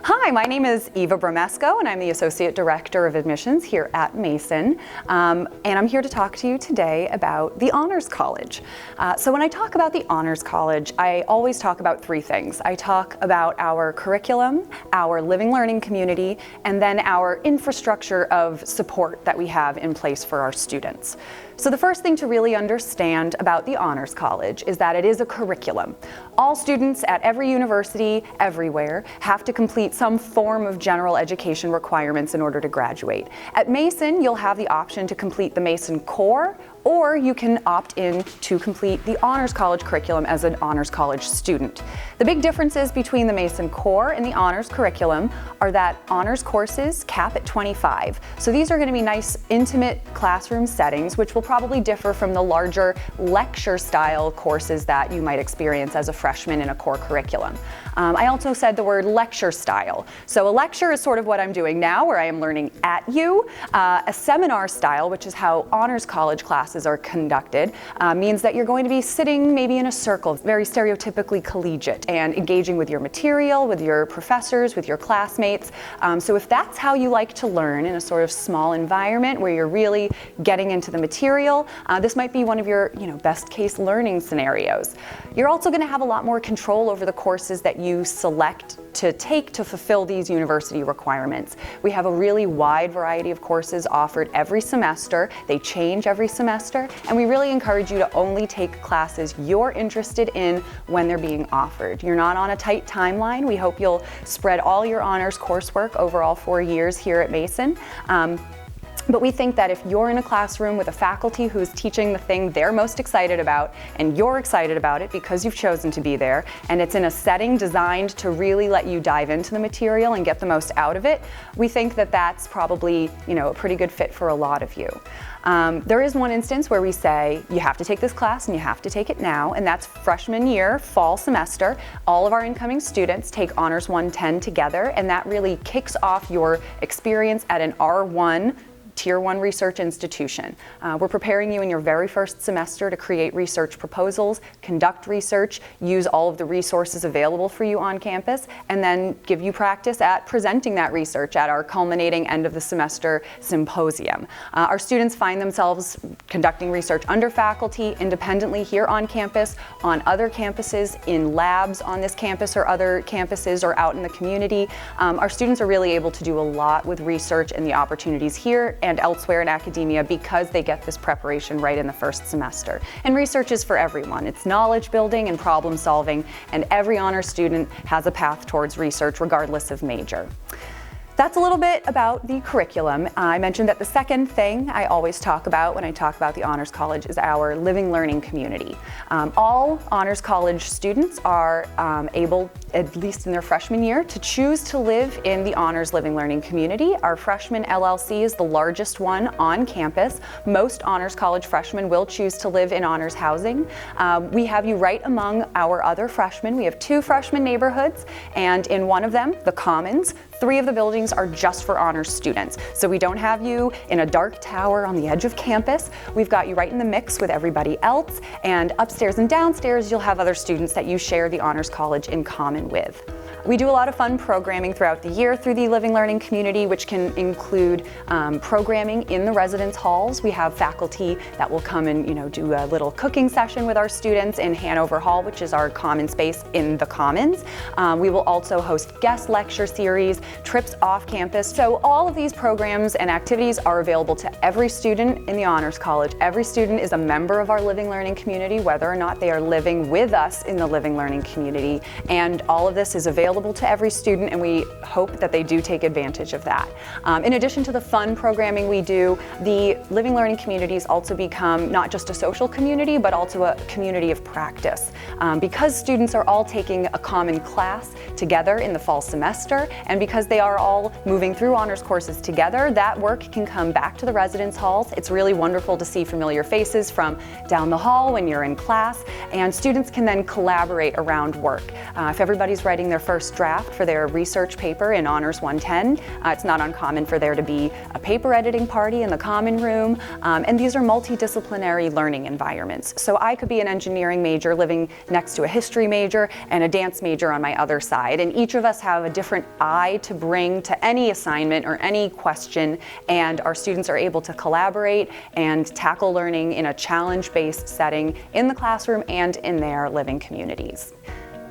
Hi, my name is Eva Bramesco, and I'm the Associate Director of Admissions here at Mason. And I'm here to talk to you today about the Honors College. So when I talk about the Honors College, I always talk about three things. I talk about our curriculum, our living learning community, and then our infrastructure of support that we have in place for our students. So the first thing to really understand about the Honors College is that it is a curriculum. All students at every university, everywhere, have to complete some form of general education requirements in order to graduate. At Mason, you'll have the option to complete the Mason Core, or you can opt in to complete the Honors College curriculum as an Honors College student. The big differences between the Mason Core and the Honors curriculum are that Honors courses cap at 25. So these are going to be nice, intimate classroom settings, which will probably differ from the larger lecture-style courses that you might experience as a freshman in a core curriculum. I also said the word lecture style. So a lecture is sort of what I'm doing now, where I am learning at you. A seminar style, which is how Honors College classes are conducted, means that you're going to be sitting maybe in a circle, very stereotypically collegiate, and engaging with your material, with your professors, with your classmates. So if that's how you like to learn, in a sort of small environment where you're really getting into the material, this might be one of your best case learning scenarios. You're also going to have a lot more control over the courses that you select to take to fulfill these university requirements. We have a really wide variety of courses offered every semester. They change every semester, and we really encourage you to only take classes you're interested in when they're being offered. You're not on a tight timeline. We hope you'll spread all your honors coursework over all 4 years here at Mason. But we think that if you're in a classroom with a faculty who's teaching the thing they're most excited about, and you're excited about it because you've chosen to be there, and it's in a setting designed to really let you dive into the material and get the most out of it, we think that that's probably a pretty good fit for a lot of you. There is one instance where we say you have to take this class and you have to take it now, and that's freshman year, fall semester. All of our incoming students take Honors 110 together, and that really kicks off your experience at an R1 Tier 1 research institution. We're preparing you in your very first semester to create research proposals, conduct research, use all of the resources available for you on campus, and then give you practice at presenting that research at our culminating end of the semester symposium. Our students find themselves conducting research under faculty, independently here on campus, on other campuses, in labs on this campus or other campuses, or out in the community. Our students are really able to do a lot with research and the opportunities here and elsewhere in academia because they get this preparation right in the first semester. And research is for everyone. It's knowledge building and problem solving, and every honors student has a path towards research regardless of major. That's a little bit about the curriculum. I mentioned that the second thing I always talk about when I talk about the Honors College is our living learning community. All Honors College students are able, at least in their freshman year, to choose to live in the Honors Living Learning community. Our freshman LLC is the largest one on campus. Most Honors College freshmen will choose to live in Honors housing. We have you right among our other freshmen. We have 2 freshman neighborhoods, and in one of them, the Commons, 3 of the buildings are just for honors students. So we don't have you in a dark tower on the edge of campus. We've got you right in the mix with everybody else, and upstairs and downstairs you'll have other students that you share the Honors College in common with. We do a lot of fun programming throughout the year through the Living Learning community, which can include programming in the residence halls. We have faculty that will come and do a little cooking session with our students in Hanover Hall, which is our common space in the Commons. We will also host guest lecture series, trips off campus. So all of these programs and activities are available to every student in the Honors College. Every student is a member of our Living Learning community, whether or not they are living with us in the Living Learning community. And all of this is available to every student, and we hope that they do take advantage of that. In addition to the fun programming we do, the Living Learning communities also become not just a social community, but also a community of practice. Because students are all taking a common class together in the fall semester, and because because they are all moving through honors courses together, that work can come back to the residence halls. It's really wonderful to see familiar faces from down the hall when you're in class, and students can then collaborate around work. If everybody's writing their first draft for their research paper in Honors 110, it's not uncommon for there to be a paper editing party in the common room, and these are multidisciplinary learning environments. So I could be an engineering major living next to a history major and a dance major on my other side, and each of us have a different eye to bring to any assignment or any question, and our students are able to collaborate and tackle learning in a challenge-based setting in the classroom and in their living communities.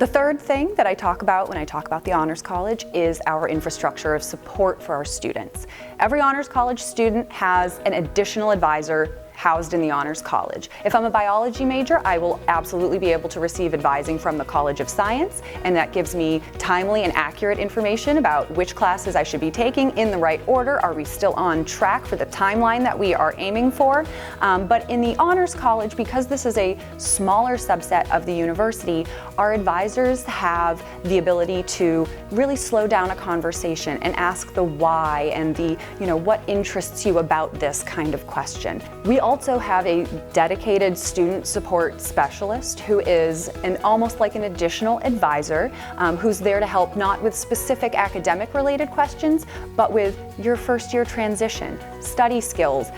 The third thing that I talk about when I talk about the Honors College is our infrastructure of support for our students. Every Honors College student has an additional advisor housed in the Honors College. If I'm a biology major, I will absolutely be able to receive advising from the College of Science, and that gives me timely and accurate information about which classes I should be taking in the right order. Are we still on track for the timeline that we are aiming for? But in the Honors College, because this is a smaller subset of the university, our advisors have the ability to really slow down a conversation and ask the why and the, what interests you about this kind of question. We also have a dedicated student support specialist who is almost like an additional advisor who's there to help not with specific academic related questions, but with your first year transition, study skills,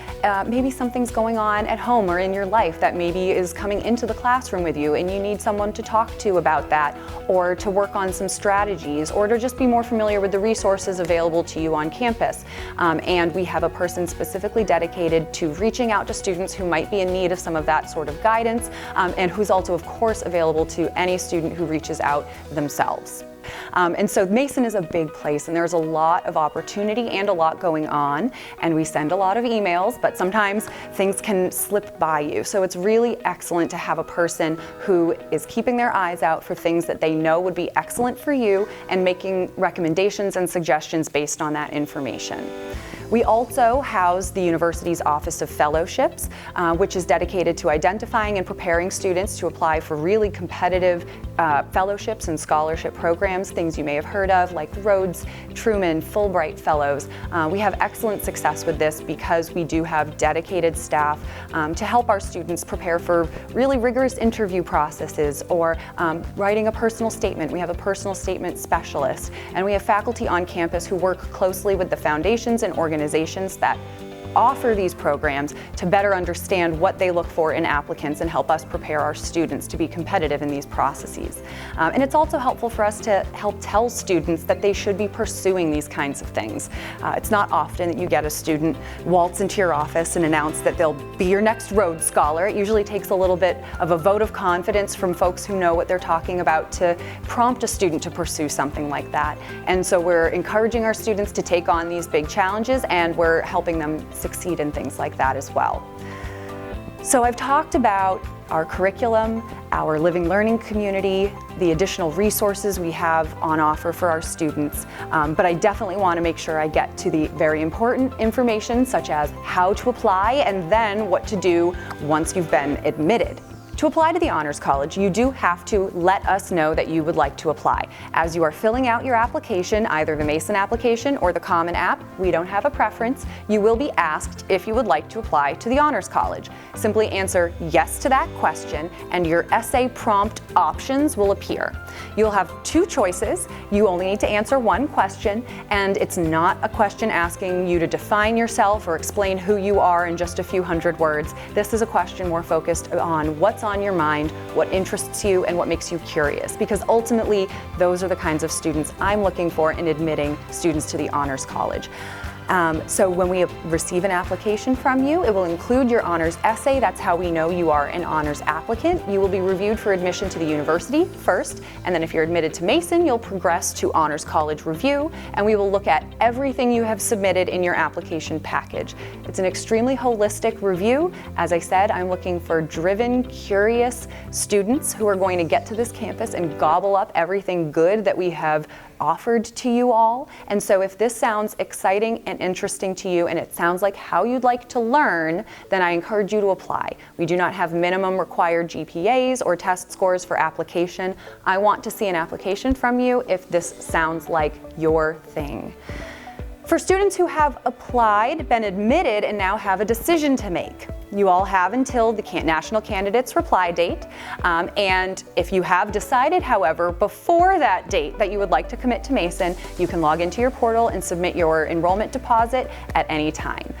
maybe something's going on at home or in your life that maybe is coming into the classroom with you and you need someone to talk to about that, or to work on some strategies, or to just be more familiar with the resources available to you on campus. And we have a person specifically dedicated to reaching out to students who might be in need of some of that sort of guidance, and who's also, of course, available to any student who reaches out themselves. And so Mason is a big place, and there's a lot of opportunity and a lot going on, and we send a lot of emails, but sometimes things can slip by you. So it's really excellent to have a person who is keeping their eyes out for things that they know would be excellent for you and making recommendations and suggestions based on that information. We also house the university's Office of Fellowships, which is dedicated to identifying and preparing students to apply for really competitive fellowships and scholarship programs, things you may have heard of like Rhodes, Truman, Fulbright Fellows. We have excellent success with this because we do have dedicated staff to help our students prepare for really rigorous interview processes or writing a personal statement. We have a personal statement specialist, and we have faculty on campus who work closely with the foundations and organizations that offer these programs to better understand what they look for in applicants and help us prepare our students to be competitive in these processes. And it's also helpful for us to help tell students that they should be pursuing these kinds of things. It's not often that you get a student waltz into your office and announce that they'll be your next Rhodes Scholar. It usually takes a little bit of a vote of confidence from folks who know what they're talking about to prompt a student to pursue something like that. And so we're encouraging our students to take on these big challenges, and we're helping them succeed in things like that as well. So I've talked about our curriculum, our living learning community, the additional resources we have on offer for our students, but I definitely want to make sure I get to the very important information such as how to apply and then what to do once you've been admitted. To apply to the Honors College, you do have to let us know that you would like to apply. As you are filling out your application, either the Mason application or the Common App, we don't have a preference, you will be asked if you would like to apply to the Honors College. Simply answer yes to that question and your essay prompt options will appear. You'll have two choices. You only need to answer one question, and it's not a question asking you to define yourself or explain who you are in just a few hundred words. This is a question more focused on what's on your mind, what interests you, and what makes you curious, because ultimately those are the kinds of students I'm looking for in admitting students to the Honors College. So when we receive an application from you, it will include your honors essay. That's how we know you are an honors applicant. You will be reviewed for admission to the university first, and then if you're admitted to Mason, you'll progress to Honors College review, and we will look at everything you have submitted in your application package. It's an extremely holistic review. As I said, I'm looking for driven, curious students who are going to get to this campus and gobble up everything good that we have offered to you all. And so if this sounds exciting and interesting to you and it sounds like how you'd like to learn, then I encourage you to apply. We do not have minimum required GPAs or test scores for application. I want to see an application from you if this sounds like your thing. For students who have applied, been admitted, and now have a decision to make, you all have until the national candidates reply date. And if you have decided, however, before that date that you would like to commit to Mason, you can log into your portal and submit your enrollment deposit at any time.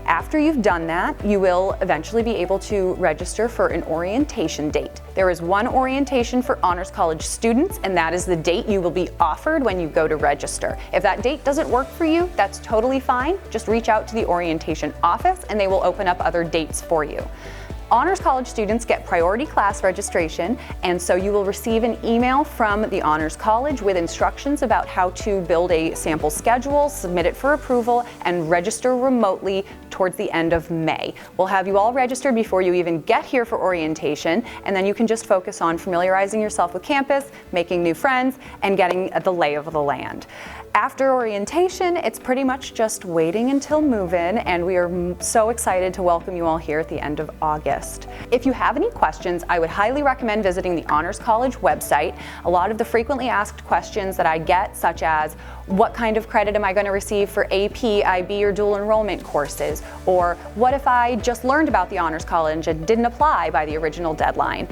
After you've done that, you will eventually be able to register for an orientation date. There is one orientation for Honors College students, and that is the date you will be offered when you go to register. If that date doesn't work for you, that's totally fine. Just reach out to the orientation office and they will open up other dates for you. Honors College students get priority class registration, and so you will receive an email from the Honors College with instructions about how to build a sample schedule, submit it for approval, and register remotely towards the end of May. We'll have you all registered before you even get here for orientation, and then you can just focus on familiarizing yourself with campus, making new friends, and getting the lay of the land. After orientation, it's pretty much just waiting until move-in, and we are so excited to welcome you all here at the end of August. If you have any questions, I would highly recommend visiting the Honors College website. A lot of the frequently asked questions that I get, such as, what kind of credit am I going to receive for AP, IB, or dual enrollment courses? Or what if I just learned about the Honors College and didn't apply by the original deadline?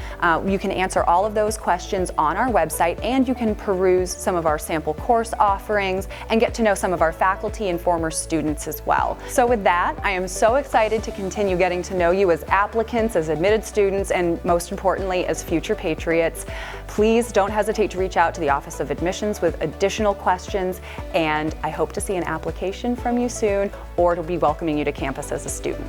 You can answer all of those questions on our website, and you can peruse some of our sample course offerings and get to know some of our faculty and former students as well. So with that, I am so excited to continue getting to know you as applicants, as admitted students, and most importantly, as future patriots. Please don't hesitate to reach out to the Office of Admissions with additional questions, and I hope to see an application from you soon or to be welcoming you to campus as a student.